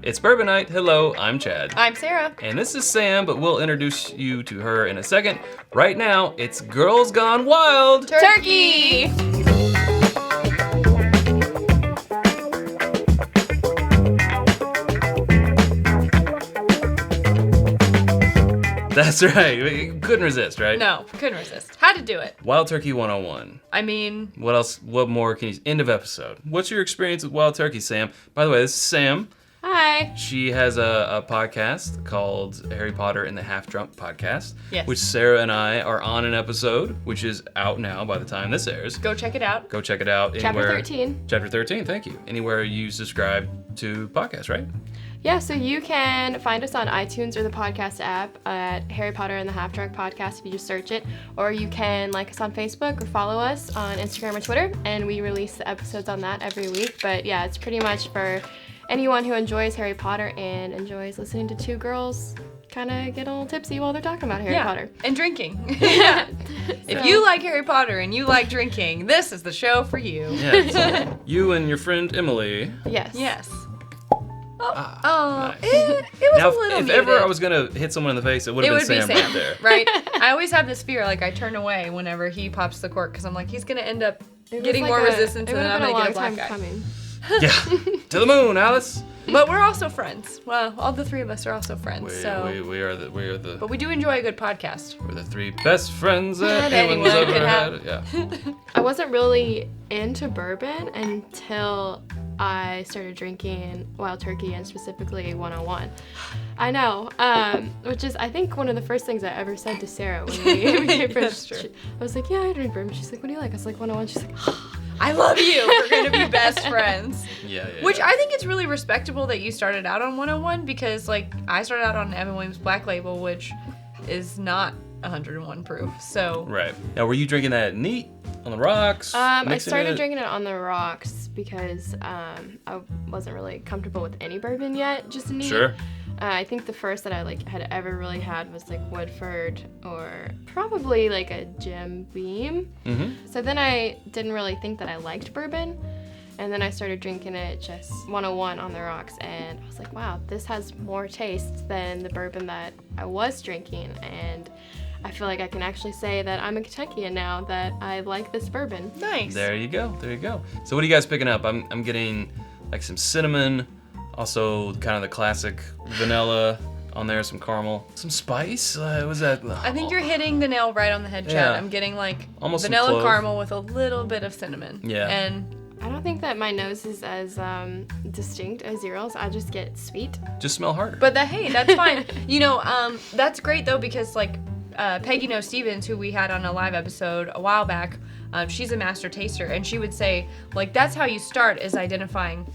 It's Bourbon Night. Hello, I'm Chad. I'm Sarah. And this is Sam, but we'll introduce you to her in a second. Right now, it's Girls Gone Wild. Turkey! That's right. You couldn't resist, right? No, couldn't resist. Had to do it. Wild Turkey 101. I mean... What else? What more can you... End of episode. What's your experience with Wild Turkey, Sam? By the way, this is Sam. Hi. She has a podcast called Harry Potter and the Half Drunk Podcast, yes. Which Sarah and I are on an episode, which is out now by the time this airs. Go check it out. Go check it out. Chapter 13. Chapter 13, thank you. Anywhere you subscribe to podcasts, right? Yeah, so you can find us on iTunes or the podcast app at Harry Potter and the Half Drunk Podcast if you just search it. Or you can like us on Facebook or follow us on Instagram or Twitter, and we release the episodes on that every week. But yeah, it's pretty much for anyone who enjoys Harry Potter and enjoys listening to two girls kind of get a little tipsy while they're talking about Harry Potter. And drinking. Yeah. If you like Harry Potter and you like drinking, this is the show for you. Yeah, so you and your friend Emily. Yes. Yes. Nice. It was Now, a little if muted. ever I was going to hit someone in the face, it would have been Sam right there. Right? I always have this fear, like I turn away whenever he pops the cork because I'm like, he's going to end up getting more resistance and then I'm going to get a black guy. Coming. Yeah. To the moon, Alice. But we're also friends. Well, all the three of us are also friends. We are the But we do enjoy a good podcast. We're the three best friends that anyone anyone's could ever have. had. Yeah. I wasn't really into bourbon until I started drinking Wild Turkey and specifically 101. I know, which is I think one of the first things I ever said to Sarah when we became friends. That's true. I was like, yeah, I drink bourbon. She's like, what do you like? I was like, 101. She's like, I love you. We're going to be best friends. Yeah. Which I think it's really respectable that you started out on 101 because, like, I started out on Evan Williams Black Label, which is not 101 proof. So. Right. Now, were you drinking that neat on the rocks? I started drinking it on the rocks because I wasn't really comfortable with any bourbon yet, just neat. Sure. I think the first that I had ever really had was like Woodford or probably like a Jim Beam. Mm-hmm. So then I didn't really think that I liked bourbon. And then I started drinking it just 101 on the rocks, and I was like, wow, this has more taste than the bourbon that I was drinking. And I feel like I can actually say that I'm a Kentuckian now, that I like this bourbon. Nice. There you go. So what are you guys picking up? I'm getting like some cinnamon, also kind of the classic vanilla on there, some caramel, some spice. Was that? I think you're hitting the nail right on the head, Chad. Yeah. I'm getting like Almost some vanilla clove. caramel with a little bit of cinnamon. Yeah. And I don't think that my nose is as distinct as yours. I just get sweet. Just smell harder. but hey, that's fine. You know, that's great though because like Peggy No Stevens, who we had on a live episode a while back, she's a master taster, and she would say like that's how you start is identifying.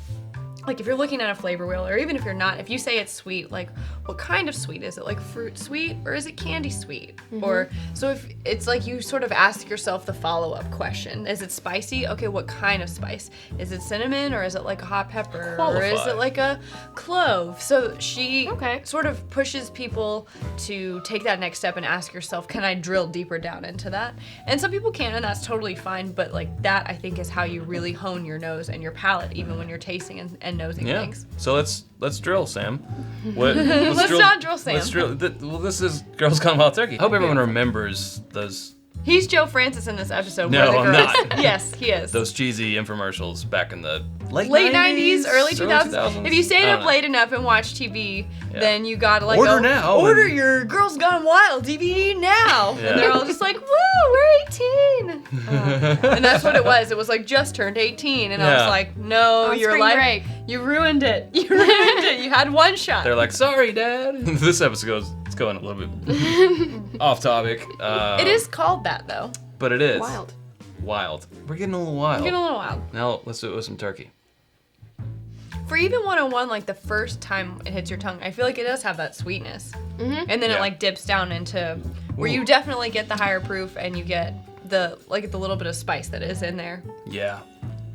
Like if you're looking at a flavor wheel, or even if you're not, if you say it's sweet, like what kind of sweet is it? Like fruit sweet or is it candy sweet? Mm-hmm. Or so if it's like you sort of ask yourself the follow-up question: is it spicy? Okay, what kind of spice? Is it cinnamon or is it like a hot pepper or is it like a clove? So she sort of pushes people to take that next step and ask yourself, can I drill deeper down into that? And some people can, and that's totally fine. But like that, I think, is how you really hone your nose and your palate, even when you're tasting and nosing things. So let's drill, Sam. Let's not drill Sam. Let's drill. Well, this is Girls Gone Wild Turkey. I hope everyone remembers those. He's Joe Francis in this episode. No, where the I'm girls- not. Yes, he is. Those cheesy infomercials back in the late 90s, early 2000s. If you stayed up know. late enough and watched TV, then you gotta like Order now. Order your Girls Gone Wild DVD now. Yeah. And they're all just like, woo, we're 18. And that's what it was. It was like just turned 18, and I was like, no, your spring life, break. you ruined it. You ruined it. You had one shot. They're like, sorry, Dad. This episode it's going a little bit off topic. It is called that though. But it is. Wild. We're getting a little wild. Getting a little wild. Now let's do it with some turkey. For even 101, like the first time it hits your tongue, I feel like it does have that sweetness. Mm-hmm. And then Yeah. it like dips down into where you definitely get the higher proof and you get the little bit of spice that is in there. Yeah.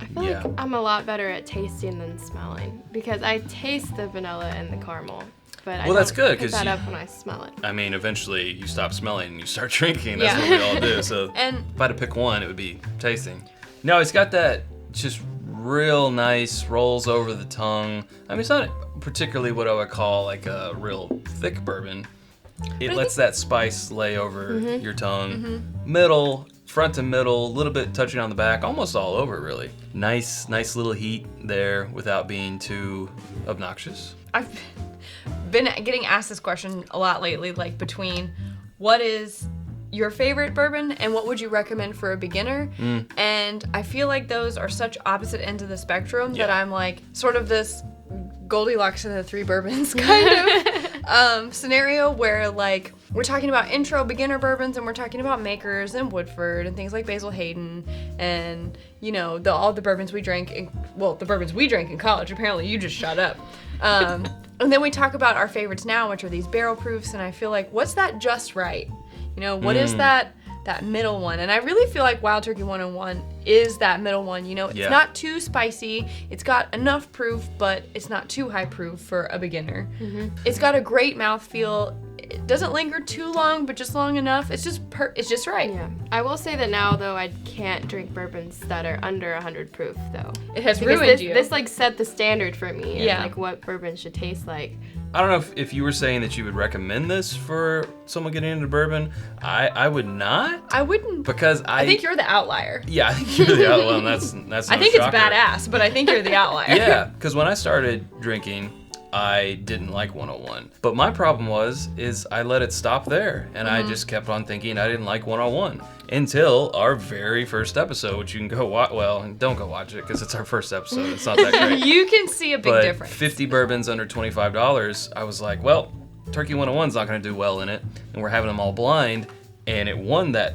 I feel like I'm a lot better at tasting than smelling because I taste the vanilla and the caramel. But I that's don't good, pick 'cause that you- up when I smell it. I mean, eventually you stop smelling and you start drinking. That's Yeah. what we all do. So And if I had to pick one, it would be tasting. No, it's got that just real nice, rolls over the tongue. I mean, it's not particularly what I would call like a real thick bourbon. It lets that spice lay over your tongue. Middle, front to middle, a little bit touching on the back, almost all over really. Nice little heat there without being too obnoxious. I've been getting asked this question a lot lately, like between what is your favorite bourbon and what would you recommend for a beginner? And I feel like those are such opposite ends of the spectrum that I'm like sort of this Goldilocks and the three bourbons kind of scenario where like we're talking about intro beginner bourbons and we're talking about makers and Woodford and things like Basil Hayden and you know all the bourbons we drank the bourbons we drank in college. Apparently you just shut up. And then we talk about our favorites now, which are these barrel proofs, and I feel like what's that just right? You know, what is that middle one? And I really feel like Wild Turkey 101 is that middle one. You know, it's not too spicy. It's got enough proof, but it's not too high proof for a beginner. It's got a great mouthfeel. It doesn't linger too long, but just long enough. It's just right. Yeah. I will say that now, though, I can't drink bourbons that are under 100 proof, though. It has because ruined you. This like set the standard for me. Yeah. And, like what bourbon should taste like. I don't know if you were saying that you would recommend this for someone getting into bourbon. I would not. I wouldn't. Because I think you're the outlier. Yeah, I think you're the outlier. That's no I think shocker. it's badass, but I think you're the outlier. Yeah, because when I started drinking, I didn't like 101. But my problem is I let it stop there, and I just kept on thinking I didn't like 101 until our very first episode, which you can go watch. Well, don't go watch it because it's our first episode. It's not that great. You can see a big difference. 50 bourbons under $25. I was like, well, Turkey 101's not going to do well in it, and we're having them all blind, and it won that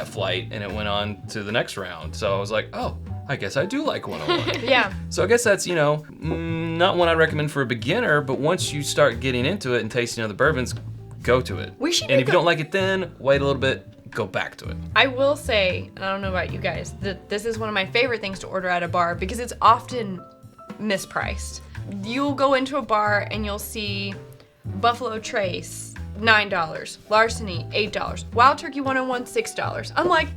flight, and it went on to the next round. So I was like, oh, I guess I do like 101. Yeah. So I guess that's, not one I'd recommend for a beginner, but once you start getting into it and tasting other bourbons, go to it. And if you don't like it then, wait a little bit, go back to it. I will say, and I don't know about you guys, that this is one of my favorite things to order at a bar because it's often mispriced. You'll go into a bar and you'll see Buffalo Trace, $9, Larceny, $8, Wild Turkey 101, $6. I'm like,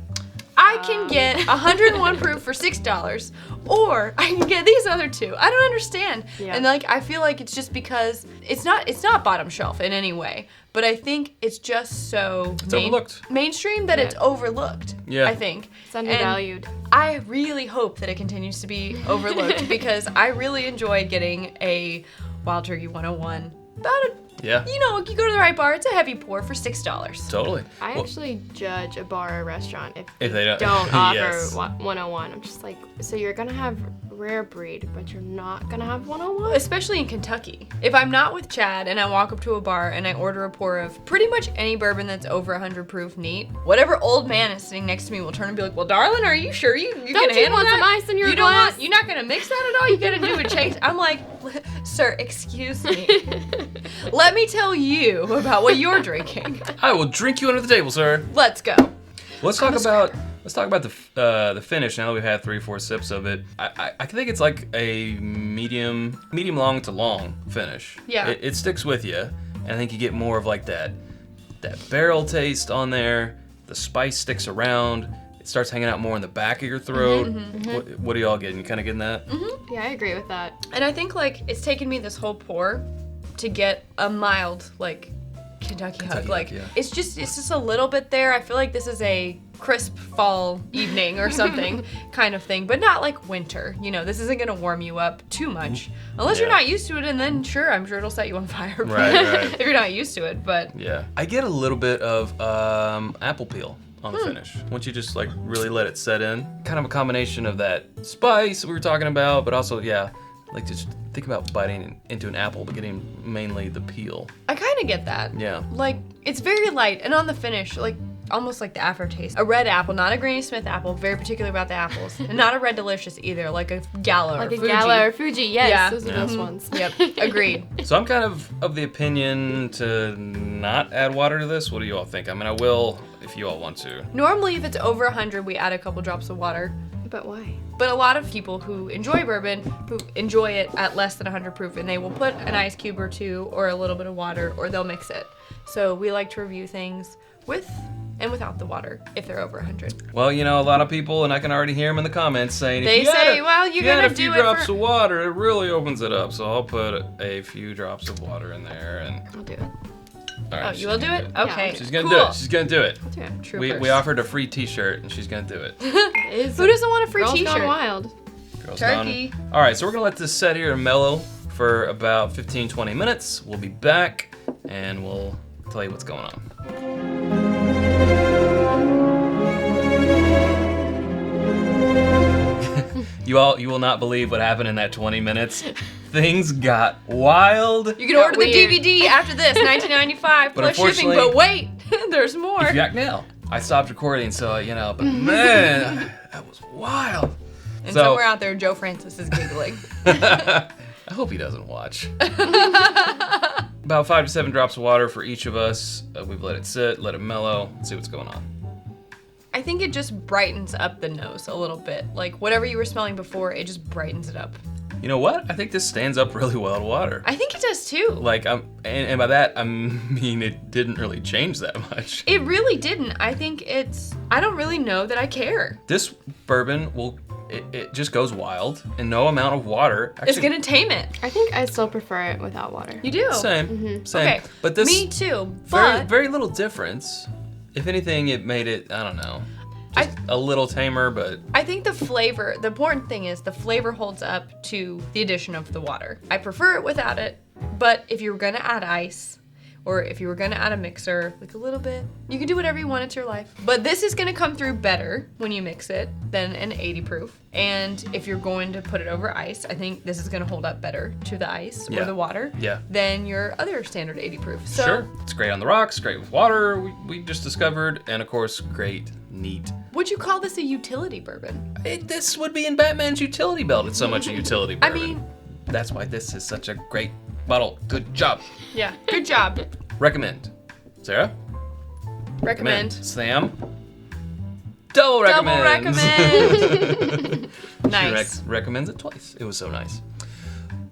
I can get 101 proof for $6, or I can get these other two. I don't understand. Yeah. And like I feel like it's just because it's not bottom shelf in any way, but I think it's just so overlooked. Mainstream that it's overlooked. Yeah. I think it's undervalued. And I really hope that it continues to be overlooked because I really enjoy getting a Wild Turkey 101. You go to the right bar, it's a heavy pour for $6. Totally. I actually judge a bar or restaurant if they don't offer yes. 101. I'm just like, so you're gonna have rare breed, but you're not gonna have 101? Especially in Kentucky. If I'm not with Chad and I walk up to a bar and I order a pour of pretty much any bourbon that's over 100 proof neat, whatever old man is sitting next to me will turn and be like, well, darling, are you sure you can handle that? Don't you want some ice in your glass? You're not gonna mix that at all? You gotta do a chase. I'm like, sir, excuse me. Let me tell you about what you're drinking. I will drink you under the table, sir. Let's go. Let's talk about the finish. Now that we've had 3-4 sips of it, I think it's like a medium long to long finish. Yeah. It sticks with you, and I think you get more of like that barrel taste on there. The spice sticks around. It starts hanging out more in the back of your throat. What are y'all getting? You kind of getting that? Yeah, I agree with that. And I think like it's taken me this whole pour to get a mild like Kentucky hug. Like it's just a little bit there. I feel like this is a crisp fall evening or something kind of thing, but not like winter. This isn't gonna warm you up too much unless you're not used to it, and then sure, I'm sure it'll set you on fire. Right. If you're not used to it, but yeah, I get a little bit of apple peel on the finish. Once you just like really let it set in, kind of a combination of that spice we were talking about, but also like just think about biting into an apple, but getting mainly the peel. I kind of get that. Yeah. Like it's very light, and on the finish, like almost like the aftertaste. A red apple, not a Granny Smith apple. Very particular about the apples, and not a Red Delicious either. Like a Gala or Fuji. Like a Gala or Fuji. Yes, those are the those ones. Yep, agreed. So I'm kind of the opinion to not add water to this. What do you all think? I mean, I will if you all want to. Normally, if it's over 100, we add a couple drops of water. But why? But a lot of people who enjoy bourbon, who enjoy it at less than 100 proof, and they will put an ice cube or two or a little bit of water, or they'll mix it. So we like to review things with and without the water if they're over 100. Well, a lot of people, and I can already hear them in the comments saying, they say, well, you're going to do it a few drops of water, it really opens it up. So I'll put a few drops of water in there. And I'll do it. All right, you will do it? Okay. Yeah. She's going to do it. She's going to do it. Yeah. We offered a free t-shirt, and she's going to do it. Who doesn't want a free Girls t-shirt? Gone Wild. Girls Turkey. Gone. All right, so we're going to let this set here mellow for about 15-20 minutes. We'll be back, and we'll tell you what's going on. You will not believe what happened in that 20 minutes. Things got wild. You can order the DVD after this, $19.95 plus shipping. But wait, there's more. If you act now, I stopped recording, so but man, that was wild. And somewhere out there, Joe Francis is giggling. I hope he doesn't watch. About 5 to 7 drops of water for each of us. We've let it sit, let it mellow, see what's going on. I think it just brightens up the nose a little bit. Like whatever you were smelling before, it just brightens it up. You know what? I think this stands up really well to water. I think it does too. Like, and by that, I mean it didn't really change that much. It really didn't. I think I don't really know that I care. This bourbon it just goes wild, and no amount of water It's gonna tame it. I think I still prefer it without water. You do? Same. Mm-hmm. Same. Okay. But this, me too. Very, But very little difference. If anything, it made it, I don't know, just a little tamer, but... I think the flavor, the important thing is the flavor holds up to the addition of the water. I prefer it without it, but if you were gonna add ice, or if you were gonna add a mixer, like a little bit, you can do whatever you want, it's your life. But this is gonna come through better when you mix it than an 80 proof. And if you're going to put it over ice, I think this is gonna hold up better to the ice or the water than your other standard 80 proof. So, sure, it's great on the rocks, great with water, we just discovered, and of course, great, neat. Would you call this a utility bourbon? This would be in Batman's utility belt. It's so much a utility bourbon. I mean... That's why this is such a great bottle. Good job. Yeah, good job. Recommend. Sarah? Recommend. Sam? Double recommend. Nice. She recommends it twice. It was so nice.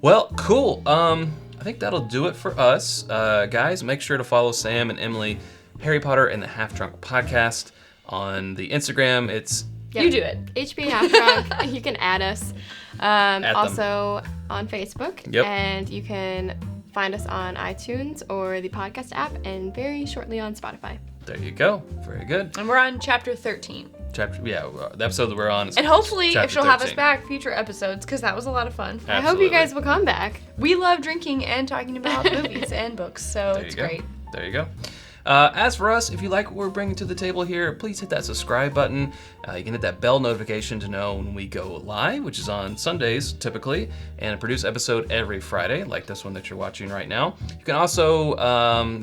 Well, cool. I think that'll do it for us. Guys, make sure to follow Sam and Emily, Harry Potter and the Half Drunk Podcast on the Instagram. It's... You do it. HB Half Drunk. You can add us. Also on Facebook. Yep. And you can find us on iTunes or the podcast app, and very shortly on Spotify. There you go. Very good. And we're on chapter 13. The episode that we're on is and hopefully, if she'll 13. have us back, future episodes, because that was a lot of fun. Absolutely. I hope you guys will come back. We love drinking and talking about movies and books, so it's great. There you go. As for us, if you like what we're bringing to the table here, please hit that subscribe button. You can hit that bell notification to know when we go live, which is on Sundays typically, and produce episode every Friday, like this one that you're watching right now. You can also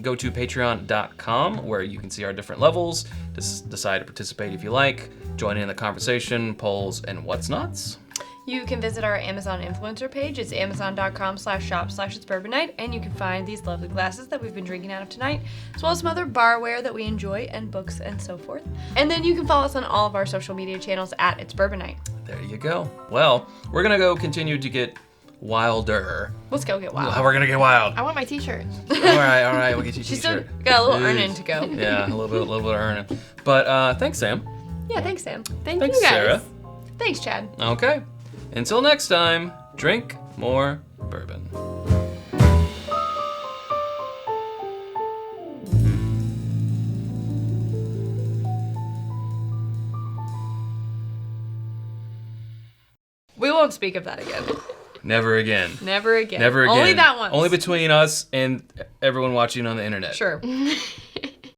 go to patreon.com, where you can see our different levels, decide to participate if you like, join in the conversation, polls, and what's nots. You can visit our Amazon influencer page. It's amazon.com/shop/itsbourbonnight, and you can find these lovely glasses that we've been drinking out of tonight, as well as some other barware that we enjoy, and books and so forth. And then you can follow us on all of our social media channels at It's Bourbon Night. There you go. Well, we're going to go continue to get wilder. Let's go get wild. We're going to get wild. I want my t-shirt. All right, we'll get you a She's t-shirt. still got a little earning to go. Yeah, a little bit of earning. But thanks, Sam. Yeah, thanks, Sam. Thanks you guys. Sarah. Thanks, Chad. Okay. Until next time, drink more bourbon. We won't speak of that again. Never again. Never again. Never again. Only that once. Only between us and everyone watching on the internet. Sure.